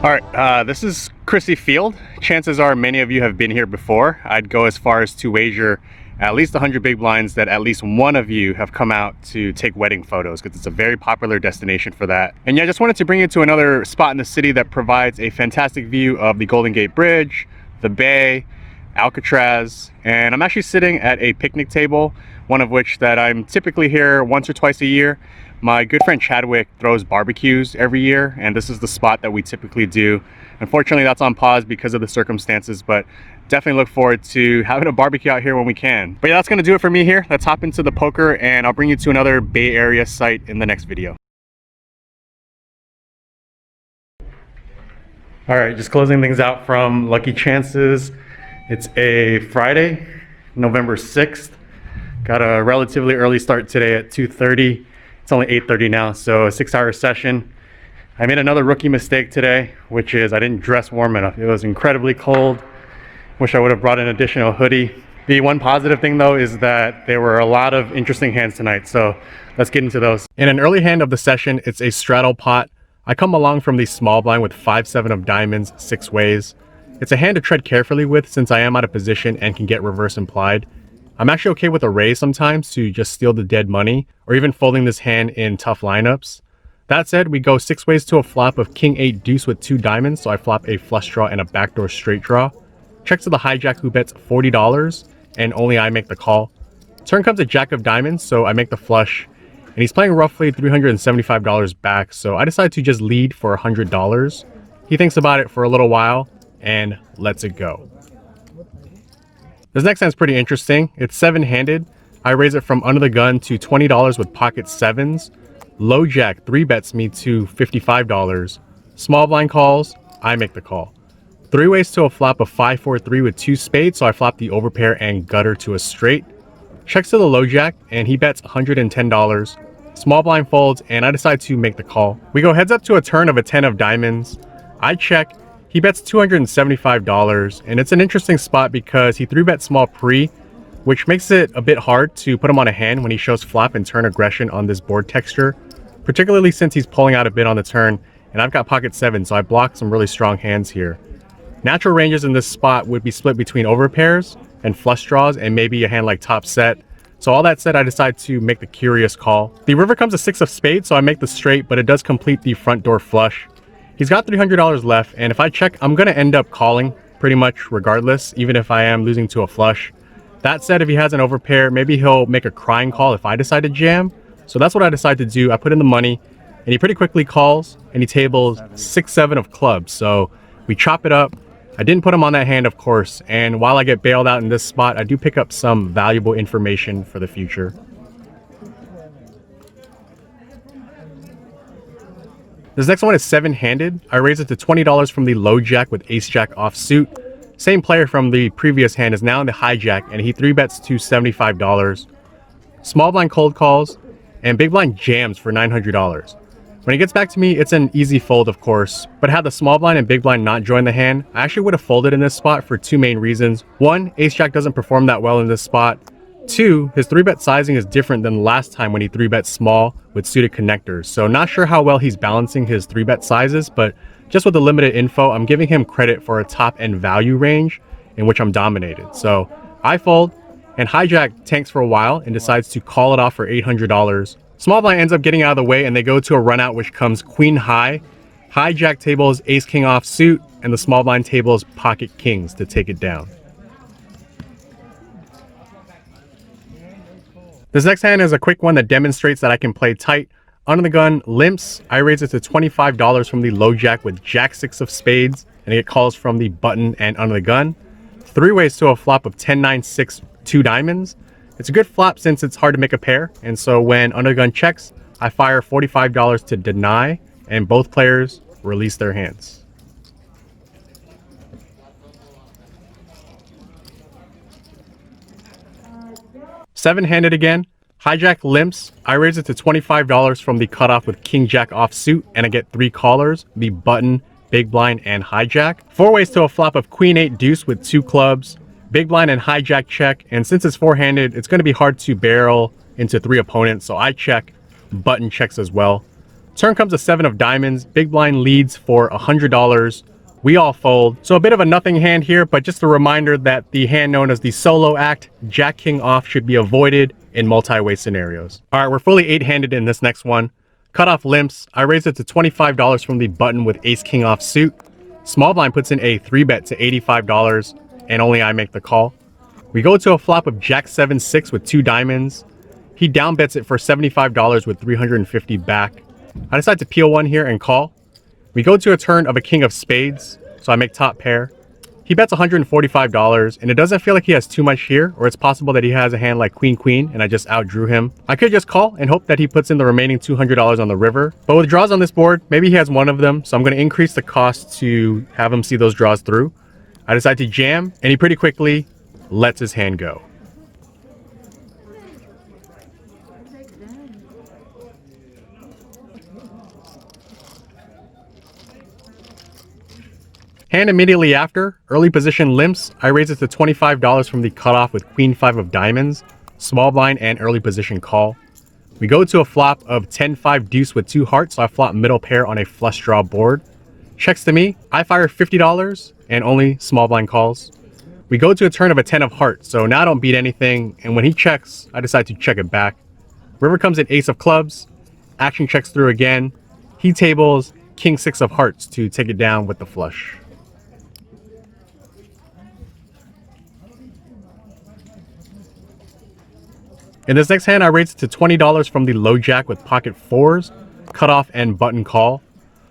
All right, this is Crissy Field. Chances are many of you have been here before. I'd go as far as to wager at least 100 big blinds that at least one of you have come out to take wedding photos, because it's a very popular destination for that. And yeah, I just wanted to bring you to another spot in the city that provides a fantastic view of the Golden Gate Bridge, the Bay, Alcatraz, and I'm actually sitting at a picnic table, one of which that I'm typically here once or twice a year. My good friend Chadwick throws barbecues every year, and this is the spot that we typically do. Unfortunately, that's on pause because of the circumstances, but definitely look forward to having a barbecue out here when we can. But yeah, that's gonna do it for me here. Let's hop into the poker, and I'll bring you to another Bay Area site in the next video. All right, just closing things out from Lucky Chances. It's a Friday, November 6th. Got a relatively early start today at 2:30. It's only 8:30 now, so a 6-hour session. I made another rookie mistake today, which is I didn't dress warm enough. It was incredibly cold. Wish I would have brought an additional hoodie. The one positive thing though is that there were a lot of interesting hands tonight, so let's get into those. In an early hand of the session, it's a straddle pot. I come along from the small blind with 5-7 of diamonds, 6 ways. It's a hand to tread carefully with since I am out of position and can get reverse implied. I'm actually okay with a raise sometimes to just steal the dead money, or even folding this hand in tough lineups. That said, we go 6 ways to a flop of King 8 deuce with 2 diamonds, so I flop a flush draw and a backdoor straight draw. Check to the hijack, who bets $40, and only I make the call. Turn comes a jack of diamonds, so I make the flush, and he's playing roughly $375 back, so I decide to just lead for $100. He thinks about it for a little while, and lets it go. This next hand's pretty interesting. It's 7-handed. I raise it from under the gun to $20 with pocket 7s. Low jack 3-bets me to $55. Small blind calls, I make the call. 3 ways to a flop of 5-4-3 with 2 spades, so I flop the overpair and gutter to a straight. Checks to the low jack, and he bets $110. Small blind folds, and I decide to make the call. We go heads up to a turn of a 10 of diamonds. I check. He bets $275, and it's an interesting spot because he 3-bet small pre, which makes it a bit hard to put him on a hand when he shows flop and turn aggression on this board texture, particularly since he's pulling out a bit on the turn, and I've got pocket 7, so I block some really strong hands here. Natural ranges in this spot would be split between overpairs and flush draws and maybe a hand like top set. So all that said, I decide to make the curious call. The river comes a 6 of spades, so I make the straight, but it does complete the front door flush. He's got $300 left, and if I check, I'm going to end up calling pretty much regardless, even if I am losing to a flush. That said, if he has an overpair, maybe he'll make a crying call if I decide to jam. So that's what I decide to do. I put in the money, and he pretty quickly calls, and he tables 6-7 of clubs. So we chop it up. I didn't put him on that hand, of course, and while I get bailed out in this spot, I do pick up some valuable information for the future. This next one is 7-handed. I raise it to $20 from the low jack with ace jack offsuit. Same player from the previous hand is now in the hijack, and he 3-bets to $75. Small blind cold calls, and big blind jams for $900. When he gets back to me, it's an easy fold, of course, but had the small blind and big blind not joined the hand, I actually would have folded in this spot for 2 main reasons. 1, ace jack doesn't perform that well in this spot. 2, his 3-bet sizing is different than last time when he 3-bet small with suited connectors. So not sure how well he's balancing his 3-bet sizes, but just with the limited info, I'm giving him credit for a top end value range in which I'm dominated. So I fold, and hijack tanks for a while and decides to call it off for $800. Small blind ends up getting out of the way, and they go to a run out, which comes queen high. Hijack tables ace king offsuit, and the small blind tables pocket kings to take it down. This next hand is a quick one that demonstrates that I can play tight. Under the gun, limps. I raise it to $25 from the low jack with jack 6 of spades, and I get calls from the button and under the gun. 3 ways to a flop of 10-9-6, 2 diamonds. It's a good flop since it's hard to make a pair, and so when under the gun checks, I fire $45 to deny, and both players release their hands. Seven-handed again. Hijack limps. I raise it to $25 from the cutoff with king jack offsuit, and I get 3 callers, the button, big blind, and hijack. 4 ways to a flop of queen 8 deuce with 2 clubs, big blind and hijack check, and since it's 4-handed, it's going to be hard to barrel into 3 opponents, so I check, button checks as well. Turn comes a 7 of diamonds. Big blind leads for $100. We all fold. So a bit of a nothing hand here, but just a reminder that the hand known as the solo act, Jack King off, should be avoided in multi-way scenarios. All right, we're fully 8-handed in this next one. Cut off limps. I raise it to $25 from the button with Ace King off suit. Small blind puts in a 3-bet to $85, and only I make the call. We go to a flop of Jack 7-6 with 2 diamonds. He down bets it for $75 with 350 back. I decide to peel one here and call. We go to a turn of a king of spades, so I make top pair. He bets $145, and it doesn't feel like he has too much here, or it's possible that he has a hand like queen-queen, and I just outdrew him. I could just call and hope that he puts in the remaining $200 on the river, but with draws on this board, maybe he has one of them, so I'm going to increase the cost to have him see those draws through. I decide to jam, and he pretty quickly lets his hand go. Hand immediately after, early position limps. I raise it to $25 from the cutoff with queen 5 of diamonds, small blind, and early position call. We go to a flop of 10-5 deuce with 2 hearts, so I flop middle pair on a flush draw board. Checks to me, I fire $50 and only small blind calls. We go to a turn of a 10 of hearts, so now I don't beat anything, and when he checks, I decide to check it back. River comes an ace of clubs, action checks through again. He tables king 6 of hearts to take it down with the flush. In this next hand, I raise it to $20 from the low jack with pocket 4s, cutoff, and button call.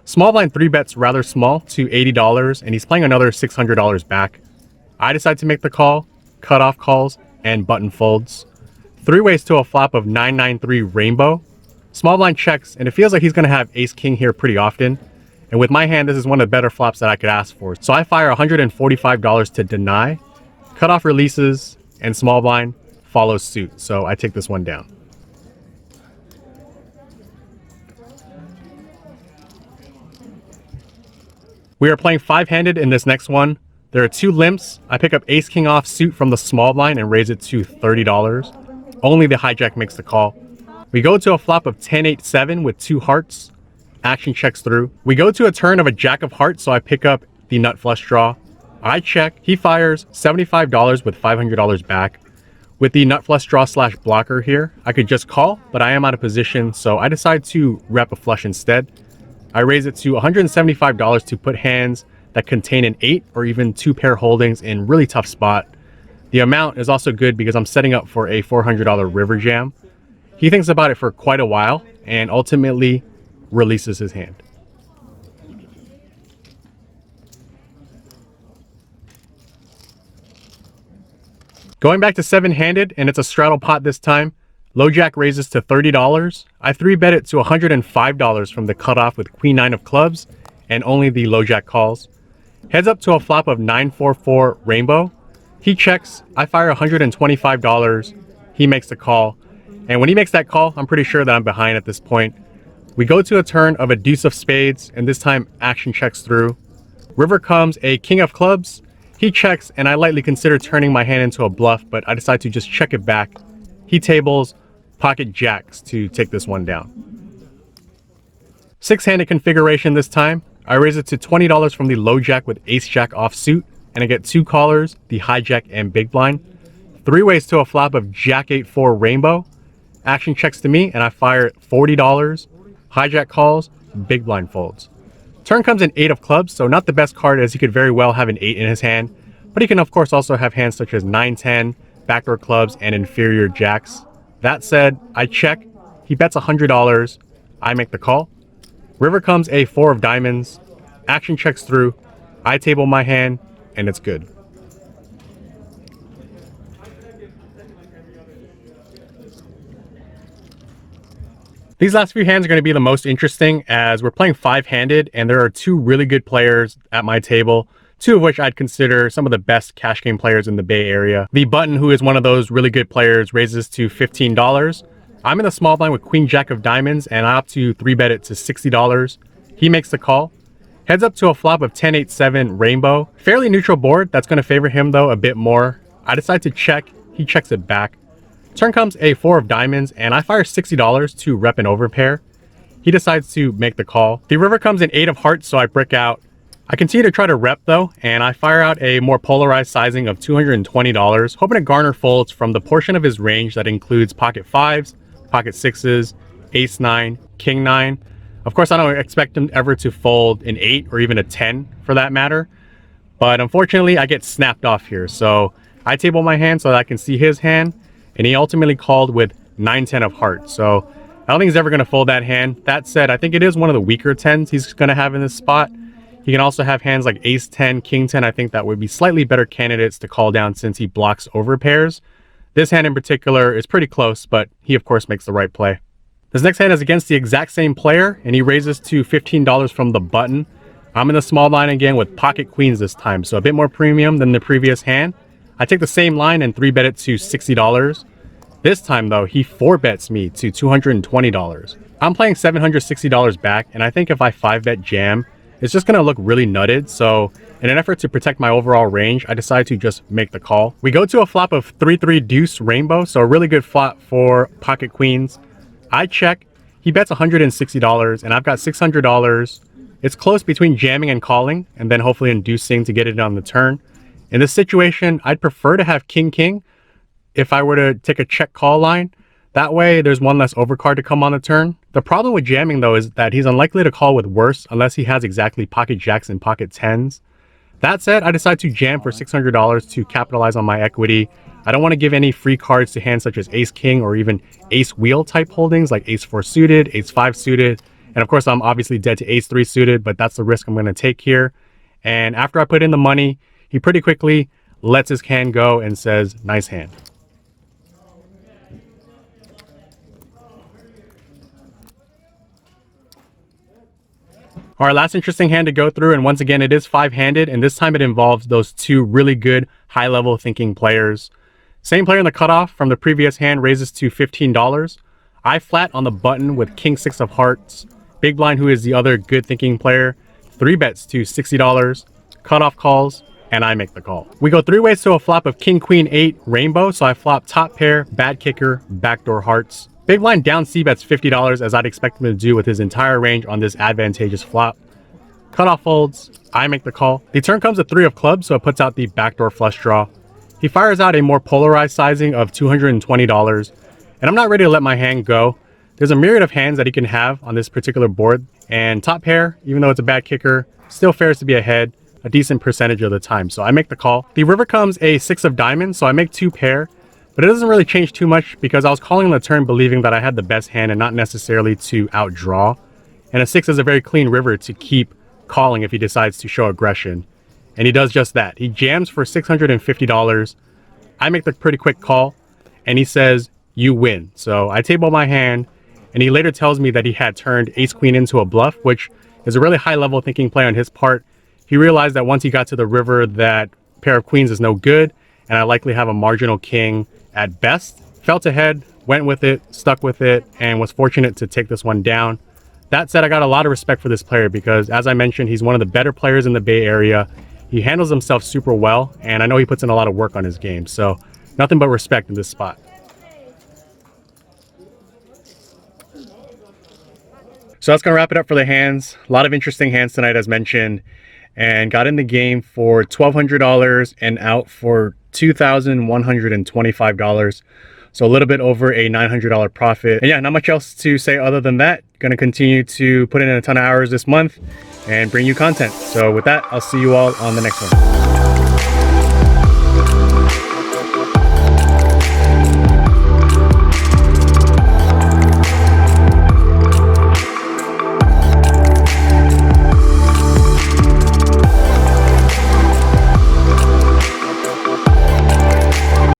Small blind 3-bets rather small to $80, and he's playing another $600 back. I decide to make the call, cutoff calls, and button folds. 3 ways to a flop of 9-9-3 rainbow. Small blind checks, and it feels like he's going to have ace king here pretty often. And with my hand, this is one of the better flops that I could ask for. So I fire $145 to deny. Cutoff releases, and small blind follows suit, so I take this one down. We are playing 5-handed in this next one. There are 2 limps. I pick up ace king off suit from the small blind and raise it to $30. Only the hijack makes the call. We go to a flop of 10-8-7 with 2 hearts. Action checks through. We go to a turn of a jack of hearts, so I pick up the nut flush draw. I check. He fires $75 with $500 back. With the nut flush draw slash blocker here, I could just call, but I am out of position, so I decide to rep a flush instead. I raise it to $175 to put hands that contain an 8 or even 2 pair holdings in really tough spot. The amount is also good because I'm setting up for a $400 river jam. He thinks about it for quite a while and ultimately releases his hand. Going back to 7-handed, and it's a straddle pot this time. Low jack raises to $30. I 3-bet it to $105 from the cutoff with queen 9 of clubs, and only the low jack calls. Heads up to a flop of 9-4-4 rainbow. He checks. I fire $125. He makes the call. And when he makes that call, I'm pretty sure that I'm behind at this point. We go to a turn of a deuce of spades, and this time action checks through. River comes a king of clubs. He checks, and I lightly consider turning my hand into a bluff, but I decide to just check it back. He tables pocket jacks to take this one down. 6-handed configuration this time. I raise it to $20 from the low jack with ace jack off suit, and I get 2 callers, the hijack and big blind. 3 ways to a flop of jack 8-4 rainbow. Action checks to me, and I fire $40. Hijack calls, big blind folds. Turn comes an 8 of clubs, so not the best card, as he could very well have an 8 in his hand, but he can of course also have hands such as 9-10, backdoor clubs, and inferior jacks. That said, I check. He bets $100. I make the call. River comes a 4 of diamonds. Action checks through. I table my hand, and it's good. These last few hands are going to be the most interesting, as we're playing 5-handed, and there are 2 really good players at my table, 2 of which I'd consider some of the best cash game players in the Bay Area. The button, who is one of those really good players, raises to $15. I'm in the small blind with queen jack of diamonds, and I opt to 3-bet it to $60. He makes the call. Heads up to a flop of 10-8-7 rainbow. Fairly neutral board. That's going to favor him though a bit more. I decide to check. He checks it back. Turn comes a 4 of diamonds, and I fire $60 to rep an overpair. He he decides to make the call. The river comes in 8 of hearts, so I brick out. I continue to try to rep though, and I fire out a more polarized sizing of $220, hoping to garner folds from the portion of his range that includes pocket 5s, pocket 6s, ace 9, king 9. Of course, I don't expect him ever to fold an 8 or even a 10 for that matter, but unfortunately I get snapped off here. So I table my hand so that I can see his hand, and he ultimately called with 9-10 of hearts. So I don't think he's ever going to fold that hand. That said, I think it is one of the weaker 10s he's going to have in this spot. He can also have hands like ace 10, king 10. I think that would be slightly better candidates to call down since he blocks over pairs. This hand in particular is pretty close, but he of course makes the right play. This next hand is against the exact same player, and he raises to $15 from the button. I'm in the small line again with pocket queens this time, so a bit more premium than the previous hand. I take the same line and 3-bet it to $60. This time though, he 4-bets me to $220. I'm playing $760 back, and I think if I 5-bet jam, it's just gonna look really nutted. So in an effort to protect my overall range, I decide to just make the call. We go to a flop of 3-3 deuce rainbow, so a really good flop for pocket queens. I check, he bets $160, and I've got $600. It's close between jamming and calling, and then hopefully inducing to get it on the turn. In this situation, I'd prefer to have king if I were to take a check call line. That way there's one less overcard to come on the turn. The problem with jamming though is that he's unlikely to call with worse unless he has exactly pocket jacks and pocket 10s. That said, I decide to jam for $600 to capitalize on my equity. I don't want to give any free cards to hands such as ace king or even ace wheel type holdings like ace 4 suited, ace 5 suited. And of course I'm obviously dead to ace 3 suited, but that's the risk I'm going to take here. And after I put in the money, he pretty quickly lets his hand go and says, nice hand. All right, last interesting hand to go through, and once again, it is 5-handed, and this time it involves those 2 really good high-level thinking players. Same player in the cutoff from the previous hand raises to $15. I flat on the button with king 6 of hearts. Big blind, who is the other good thinking player, 3-bets to $60. Cutoff calls, and I make the call. We go 3 ways to a flop of king queen 8 rainbow, so I flop top pair, bad kicker, backdoor hearts. Big blind down c-bets $50 as I'd expect him to do with his entire range on this advantageous flop. Cutoff folds, I make the call. The turn comes a 3 of clubs, so it puts out the backdoor flush draw. He fires out a more polarized sizing of $220, and I'm not ready to let my hand go. There's a myriad of hands that he can have on this particular board, and top pair, even though it's a bad kicker, still fares to be ahead a decent percentage of the time, so I make the call. The river comes a 6 of diamonds, so I make 2 pair. But it doesn't really change too much because I was calling on the turn believing that I had the best hand and not necessarily to outdraw. And a 6 is a very clean river to keep calling if he decides to show aggression. And he does just that. He jams for $650. I make the pretty quick call, and he says, you win. So I table my hand, and he later tells me that he had turned ace queen into a bluff, which is a really high level thinking play on his part. He realized that once he got to the river that pair of queens is no good, and I likely have a marginal king at best. Felt ahead, went with it, stuck with it, and was fortunate to take this one down. That said, I got a lot of respect for this player because, as I mentioned, he's one of the better players in the Bay Area. He handles himself super well, and I know he puts in a lot of work on his game, so nothing but respect in this spot. So that's going to wrap it up for the hands. A lot of interesting hands tonight, as mentioned, and got in the game for $1,200 and out for $2,125. So a little bit over a $900 profit. And yeah, not much else to say other than that. Going to continue to put in a ton of hours this month and bring you content. So with that, I'll see you all on the next one.